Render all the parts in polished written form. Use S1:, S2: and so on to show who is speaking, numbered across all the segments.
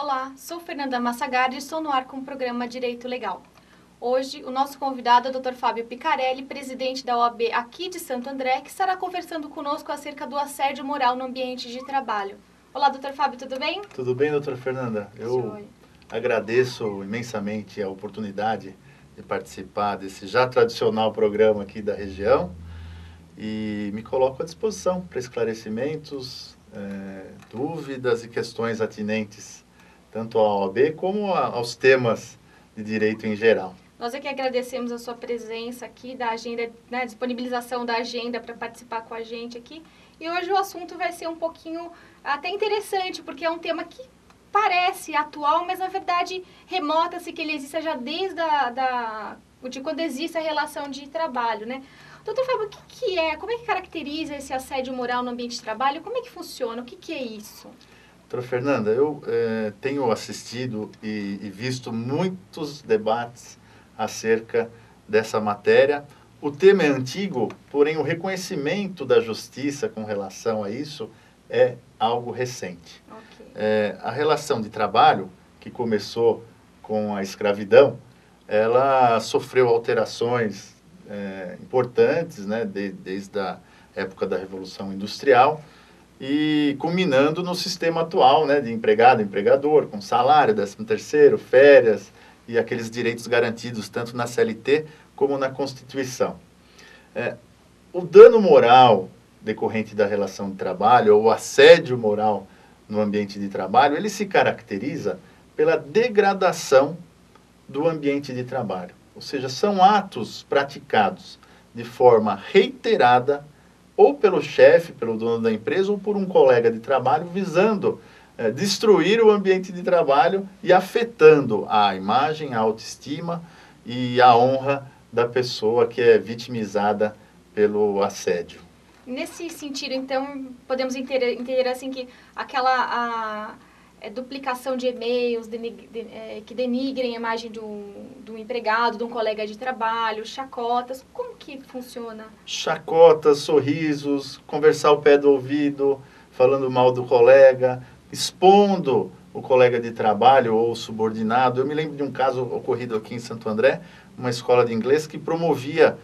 S1: Olá, sou Fernanda Massagardi e estou no ar com o programa Direito Legal. Hoje, o nosso convidado é o Dr. Fábio Picarelli, presidente da OAB aqui de Santo André, que estará conversando conosco acerca do assédio moral no ambiente de trabalho. Olá, Dr. Fábio, tudo bem?
S2: Tudo bem, doutora Fernanda? Eu agradeço imensamente a oportunidade de participar desse já tradicional programa aqui da região e me coloco à disposição para esclarecimentos, dúvidas e questões atinentes tanto à OAB como aos temas de direito em geral.
S1: Nós é que agradecemos a sua presença aqui, da agenda, né, disponibilização da agenda para participar com a gente aqui. E hoje o assunto vai ser um pouquinho até interessante, porque é um tema que parece atual, mas na verdade remota-se que ele exista já desde de quando existe a relação de trabalho, né? Doutor Fábio, o que é? Como é que caracteriza esse assédio moral no ambiente de trabalho? Como é que funciona? O que é isso?
S2: Doutora Fernanda, eu tenho assistido e visto muitos debates acerca dessa matéria. O tema é antigo, porém o reconhecimento da justiça com relação a isso é algo recente. Okay. A relação de trabalho, que começou com a escravidão, ela sofreu alterações importantes, né, desde a época da Revolução Industrial, e culminando no sistema atual, né, de empregado, empregador, com salário, 13º, férias e aqueles direitos garantidos tanto na CLT como na Constituição. O dano moral decorrente da relação de trabalho, ou o assédio moral no ambiente de trabalho, ele se caracteriza pela degradação do ambiente de trabalho. Ou seja, são atos praticados de forma reiterada ou pelo chefe, pelo dono da empresa, ou por um colega de trabalho, visando destruir o ambiente de trabalho e afetando a imagem, a autoestima e a honra da pessoa que é vitimizada pelo assédio.
S1: Nesse sentido, então, podemos entender assim que aquela duplicação de e-mails que denigrem a imagem do empregado, de um colega de trabalho, chacotas, como que funciona?
S2: Chacotas, sorrisos, conversar ao pé do ouvido, falando mal do colega, expondo o colega de trabalho ou o subordinado. Eu me lembro de um caso ocorrido aqui em Santo André, uma escola de inglês que promovia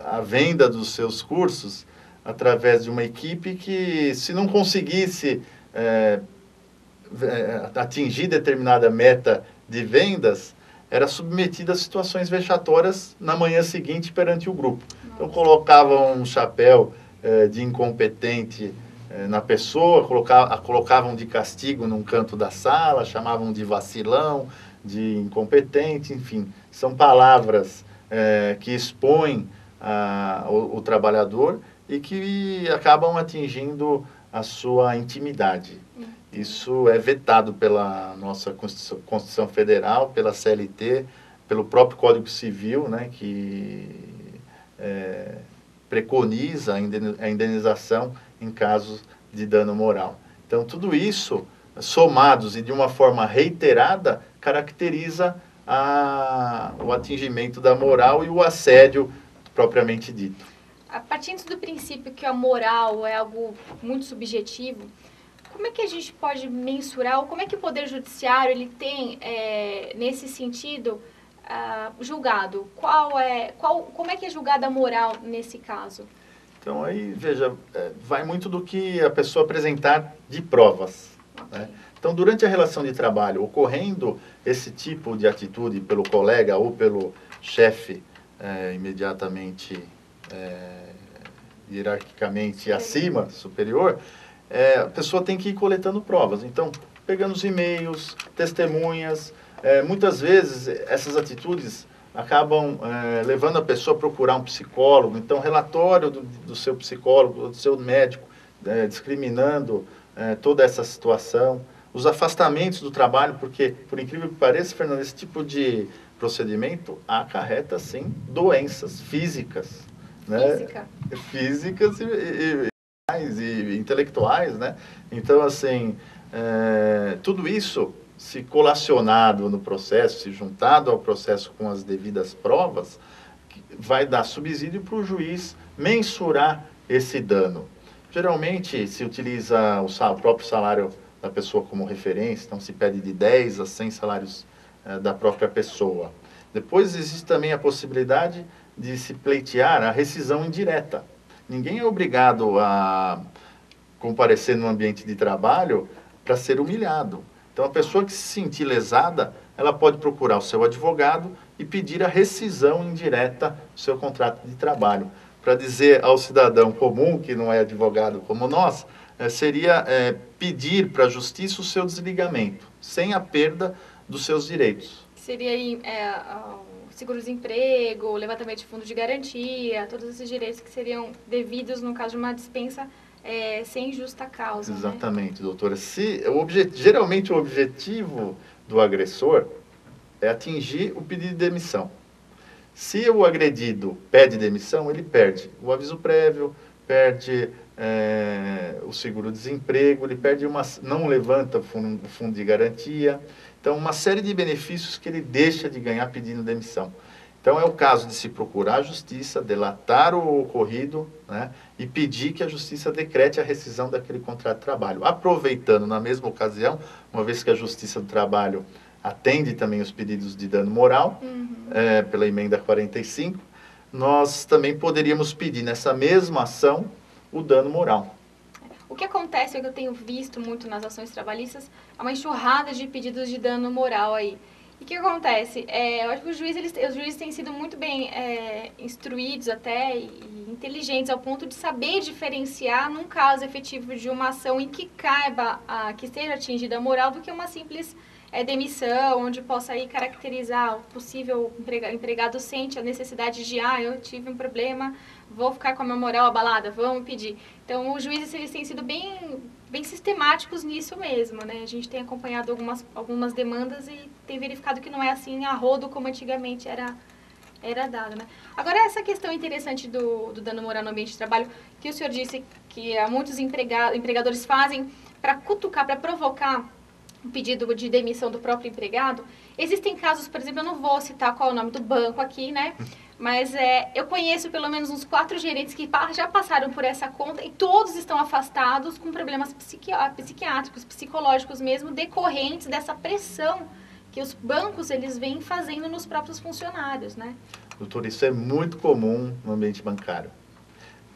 S2: a venda dos seus cursos através de uma equipe que, se não conseguisse atingir determinada meta de vendas, era submetida a situações vexatórias na manhã seguinte perante o grupo. Nossa. Então colocavam um chapéu de incompetente na pessoa, colocavam de castigo num canto da sala, chamavam de vacilão, de incompetente, enfim, são palavras que expõem o trabalhador e que acabam atingindo a sua intimidade. Isso é vetado pela nossa Constituição Federal, pela CLT, pelo próprio Código Civil, né, que preconiza a indenização em casos de dano moral. Então, tudo isso, somados e de uma forma reiterada, caracteriza o atingimento da moral e o assédio propriamente dito.
S1: A partir do princípio que a moral é algo muito subjetivo, como é que a gente pode mensurar, ou como é que o Poder Judiciário ele tem, nesse sentido, julgado? Como é que é julgada a moral nesse caso?
S2: Então, aí, veja, vai muito do que a pessoa apresentar de provas. Okay. Né? Então, durante a relação de trabalho, ocorrendo esse tipo de atitude pelo colega ou pelo chefe imediatamente, hierarquicamente acima, superior, a pessoa tem que ir coletando provas. Então, pegando os e-mails, testemunhas, muitas vezes essas atitudes acabam levando a pessoa a procurar um psicólogo. Então, relatório do seu psicólogo, do seu médico, discriminando toda essa situação. Os afastamentos do trabalho, porque, por incrível que pareça, Fernando, esse tipo de procedimento acarreta, sim, doenças físicas. Né? Físicas e intelectuais, né? Então, assim, tudo isso, se colacionado no processo, se juntado ao processo com as devidas provas, vai dar subsídio para o juiz mensurar esse dano. Geralmente, se utiliza o próprio salário da pessoa como referência, então se pede de 10 a 100 salários da própria pessoa. Depois existe também a possibilidade de se pleitear a rescisão indireta. Ninguém é obrigado a comparecer no ambiente de trabalho para ser humilhado. Então, a pessoa que se sentir lesada, ela pode procurar o seu advogado e pedir a rescisão indireta do seu contrato de trabalho. Para dizer ao cidadão comum, que não é advogado como nós, seria pedir para a justiça o seu desligamento, sem a perda dos seus direitos.
S1: Seria aí seguro-desemprego, levantamento de fundo de garantia, todos esses direitos que seriam devidos no caso de uma dispensa sem justa causa.
S2: Exatamente, né? Doutora. Geralmente o objetivo do agressor é atingir o pedido de demissão. Se o agredido pede demissão, ele perde o aviso prévio, perde o seguro-desemprego, ele perde não levanta o fundo de garantia. Então, uma série de benefícios que ele deixa de ganhar pedindo demissão. Então, é o caso de se procurar a justiça, delatar o ocorrido, né, e pedir que a justiça decrete a rescisão daquele contrato de trabalho. Aproveitando, na mesma ocasião, uma vez que a Justiça do Trabalho atende também os pedidos de dano moral, pela emenda 45, nós também poderíamos pedir nessa mesma ação o dano moral.
S1: O que acontece é que eu tenho visto muito nas ações trabalhistas, é uma enxurrada de pedidos de dano moral aí. E o que acontece? Eu acho que os juízes têm sido muito bem instruídos até e inteligentes ao ponto de saber diferenciar num caso efetivo de uma ação em que caiba, que esteja atingida a moral, do que uma simples demissão, onde possa aí caracterizar o possível empregado sente a necessidade de, eu tive um problema, vou ficar com a minha moral abalada, vamos pedir. Então, os juízes eles têm sido bem sistemáticos nisso mesmo, né? A gente tem acompanhado algumas demandas e tem verificado que não é assim a rodo como antigamente era dado, né? Agora, essa questão interessante do dano moral no ambiente de trabalho, que o senhor disse que muitos empregadores fazem para cutucar, para provocar um pedido de demissão do próprio empregado. Existem casos, por exemplo, eu não vou citar qual é o nome do banco aqui, né? Mas eu conheço pelo menos uns 4 gerentes que já passaram por essa conta e todos estão afastados com problemas psiquiátricos, psicológicos mesmo, decorrentes dessa pressão que os bancos eles vêm fazendo nos próprios funcionários, né?
S2: Doutor, isso é muito comum no ambiente bancário.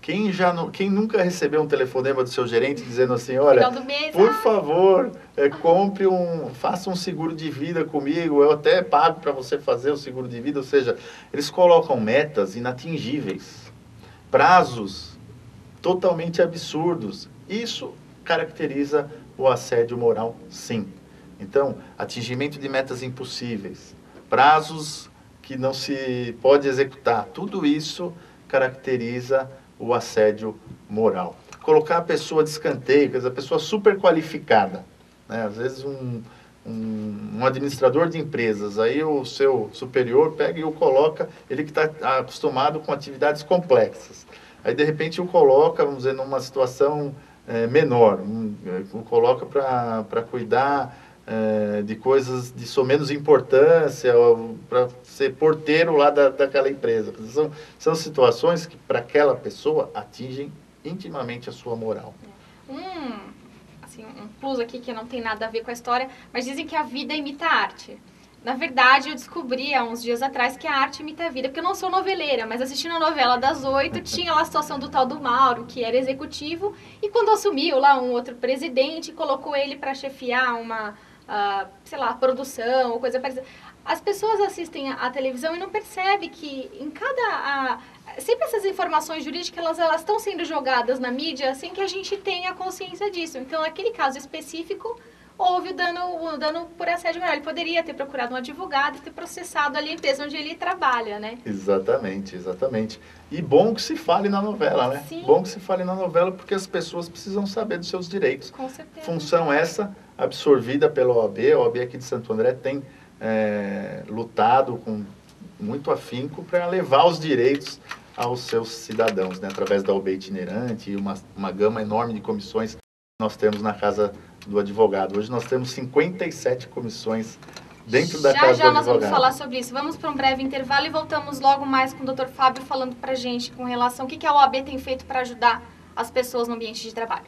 S2: Quem nunca recebeu um telefonema do seu gerente dizendo assim, olha, por favor, faça um seguro de vida comigo, eu até pago para você fazer o seguro de vida, ou seja, eles colocam metas inatingíveis, prazos totalmente absurdos. Isso caracteriza o assédio moral, sim. Então, atingimento de metas impossíveis, prazos que não se pode executar, tudo isso caracteriza o assédio moral. Colocar a pessoa de escanteio, quer dizer, a pessoa super qualificada, né? Às vezes um administrador de empresas, aí o seu superior pega e o coloca, ele que está acostumado com atividades complexas. Aí, de repente, o coloca, vamos dizer, numa situação menor, o coloca para cuidar de coisas de menos importância, para ser porteiro lá daquela empresa. São situações que, para aquela pessoa, atingem intimamente a sua moral.
S1: Um plus aqui que não tem nada a ver com a história, mas dizem que a vida imita a arte. Na verdade, eu descobri há uns dias atrás que a arte imita a vida, porque eu não sou noveleira, mas assistindo a novela das 8, tinha lá a situação do tal do Mauro, que era executivo, e quando assumiu lá um outro presidente, colocou ele para chefiar uma produção ou coisa parecida. As pessoas assistem a televisão e não percebem que sempre essas informações jurídicas, elas estão sendo jogadas na mídia sem que a gente tenha consciência disso. Então, naquele caso específico, houve o dano por assédio moral. Ele poderia ter procurado um advogado e ter processado ali a empresa onde ele trabalha, né?
S2: Exatamente, exatamente. E bom que se fale na novela, né?
S1: Sim.
S2: Bom que se fale na novela porque as pessoas precisam saber dos seus direitos.
S1: Com certeza.
S2: Função essa absorvida pela OAB. A OAB aqui de Santo André tem lutado com muito afinco para levar os direitos aos seus cidadãos, né? Através da OAB itinerante e uma gama enorme de comissões que nós temos na Casa do Advogado. Hoje nós temos 57 comissões dentro da Casa do Advogado.
S1: Já nós vamos falar sobre isso. Vamos para um breve intervalo e voltamos logo mais com o Dr. Fábio falando para a gente com relação ao que a OAB tem feito para ajudar as pessoas no ambiente de trabalho.